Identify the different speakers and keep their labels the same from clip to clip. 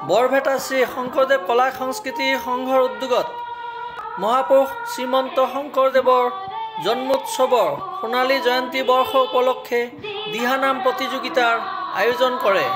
Speaker 1: বৰভেটা শ্ৰী শংকৰদেৱ কলা সংস্কৃতি সংঘৰ উদ্যোগত মহাপুৰুষ শ্ৰীমন্ত শংকৰদেৱৰ জন্মোৎসৱৰ সোণালী জয়ন্তী বৰ্ষ উপলক্ষে দিহানাম প্ৰতিযোগিতাৰ আয়োজন কৰে।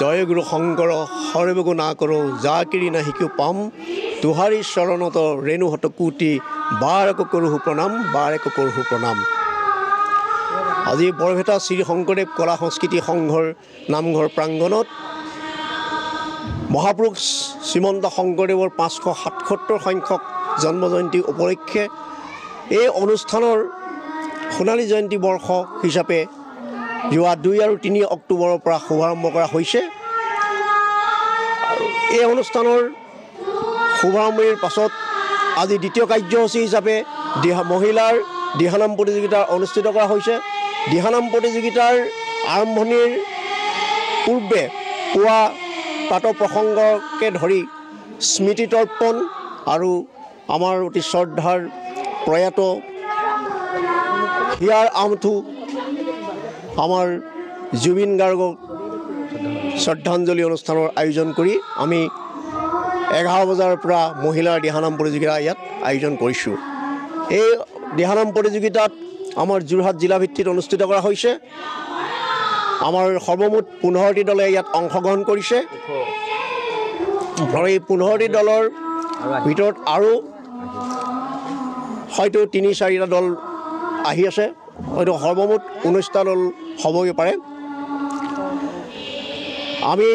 Speaker 2: জয় গুৰু শংকৰ সৰ্বগুণা কৰোঁ, যা কিৰি না শিকো পাম তুহাৰী চৰণত ৰেণু হতকুটি বাৰক কৰোঁ প্ৰণাম আজি বৰপেটা শ্ৰী শংকৰদেৱ কলা সংস্কৃতি সংঘৰ নামঘৰ প্ৰাংগণত মহাপুৰুষ শ্ৰীমন্ত শংকৰদেৱৰ 577 সংখ্যক জন্ম জয়ন্তী উপলক্ষে এই অনুষ্ঠানৰ সোণালী জয়ন্তী বৰ্ষ হিচাপে যোৱা 2 আৰু 3 অক্টোবৰৰ পৰা শুভাৰম্ভ কৰা হৈছে। এই অনুষ্ঠানৰ শুভাৰম্ভৰ পাছত আজি দ্বিতীয় কাৰ্যসূচী হিচাপে মহিলাৰ দিহানাম প্ৰতিযোগিতা অনুষ্ঠিত কৰা হৈছে। দিহানাম প্ৰতিযোগিতাৰ আৰম্ভণিৰ পূৰ্বে পুৱা পাত প্ৰসংগকে ধৰি স্মৃতি তৰ্পণ আৰু আমাৰ অতি শ্ৰদ্ধাৰ প্ৰয়াত হিয়াৰ আমঠু আমাৰ জুবিন গাৰ্গক শ্ৰদ্ধাঞ্জলি অনুষ্ঠানৰ আয়োজন কৰি আমি 11 বজাৰ পৰা মহিলাৰ দিহানাম প্ৰতিযোগিতা ইয়াত আয়োজন কৰিছোঁ। এই দিহানাম প্ৰতিযোগিতাত আমাৰ যোৰহাট জিলা ভিত্তিত অনুষ্ঠিত কৰা হৈছে। আমাৰ সৰ্বমুঠ 15টি দলে ইয়াত অংশগ্ৰহণ কৰিছে আৰু এই 15টি দলৰ ভিতৰত আৰু হয়তো 3-4টা দল আহি আছে, হয়তো সৰ্বমুঠ 19টা দল হ'বগৈ পাৰে। আমি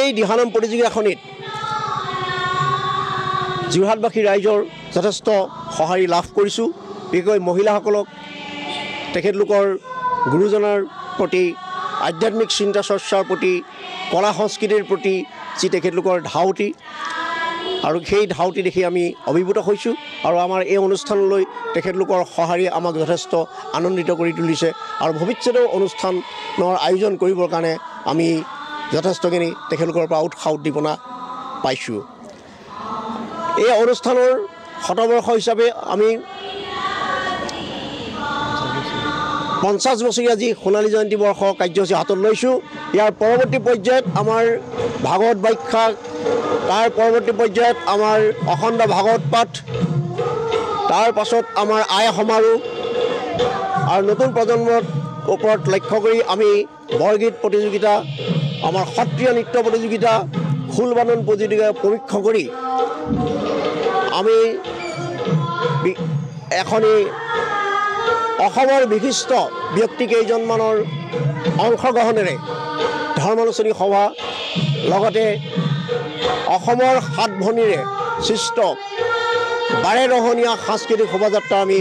Speaker 2: এই দিহানাম প্ৰতিযোগিতাখনিত যোৰহাটবাসী ৰাইজৰ যথেষ্ট সঁহাৰি লাভ কৰিছোঁ। বিশেষকৈ মহিলাসকলক তেখেতলোকৰ গুৰুজনাৰ প্ৰতি, আধ্যাত্মিক চিন্তা চৰ্চাৰ প্ৰতি, কলা সংস্কৃতিৰ প্ৰতি যি তেখেতলোকৰ ধাউতি আৰু সেই ধাউতি দেখি আমি অভিভূত হৈছোঁ আৰু আমাৰ এই অনুষ্ঠানলৈ তেখেতলোকৰ সঁহাৰিয়ে আমাক যথেষ্ট আনন্দিত কৰি তুলিছে আৰু ভৱিষ্যতেও অনুষ্ঠানৰ আয়োজন কৰিবৰ কাৰণে আমি যথেষ্টখিনি তেখেতলোকৰ পৰা উৎসাহ উদ্দীপনা পাইছোঁ। এই অনুষ্ঠানৰ শতবৰ্ষ হিচাপে আমি 50 বছৰীয়া যি সোণালী জয়ন্তী বৰ্ষ কাৰ্যসূচী হাতত লৈছোঁ। ইয়াৰ পৰৱৰ্তী পৰ্যায়ত আমাৰ ভাগৱত ব্যাখ্যা, তাৰ পৰৱৰ্তী পৰ্যায়ত আমাৰ অখণ্ড ভাগৱত পাঠ, তাৰ পাছত আমাৰ আই সমাৰোহ আৰু নতুন প্ৰজন্মৰ ওপৰত লক্ষ্য কৰি আমি বৰগীত প্ৰতিযোগিতা, আমাৰ সত্ৰীয় নৃত্য প্ৰতিযোগিতা, খোল বাদন প্ৰতিযোগিতা পৰীক্ষা কৰি আমি এখনি অসমৰ বিশিষ্ট ব্যক্তিকেইজনমানৰ অংশগ্ৰহণেৰে ধৰ্মালোচনী সভা লগতে অসমৰ 7 ভনীৰে সৃষ্ট 12ৰহণীয়া সাংস্কৃতিক শোভাযাত্ৰা আমি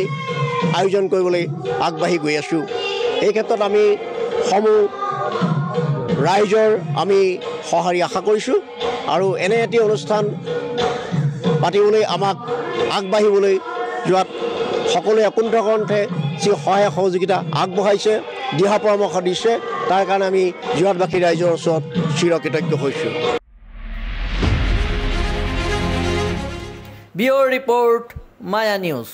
Speaker 2: আয়োজন কৰিবলৈ আগবাঢ়ি গৈ আছোঁ। এই ক্ষেত্ৰত আমি সমূহ ৰাইজৰ আমি সঁহাৰি আশা কৰিছোঁ আৰু এনে এটি অনুষ্ঠান পাতিবলৈ আমাক আগবাঢ়িবলৈ যোৱাত সকলোৱে একোণ্ঠকণ্ঠে যি সহায় সহযোগিতা আগবঢ়াইছে, দিহা পৰামৰ্শ দিছে, তাৰ কাৰণে আমি যোৰহাটবাসী ৰাইজৰ ওচৰত চিৰকৃতজ্ঞ হৈছোঁ।
Speaker 1: ব্যুৰ ৰিপৰ্ট, মায়া নিউজ।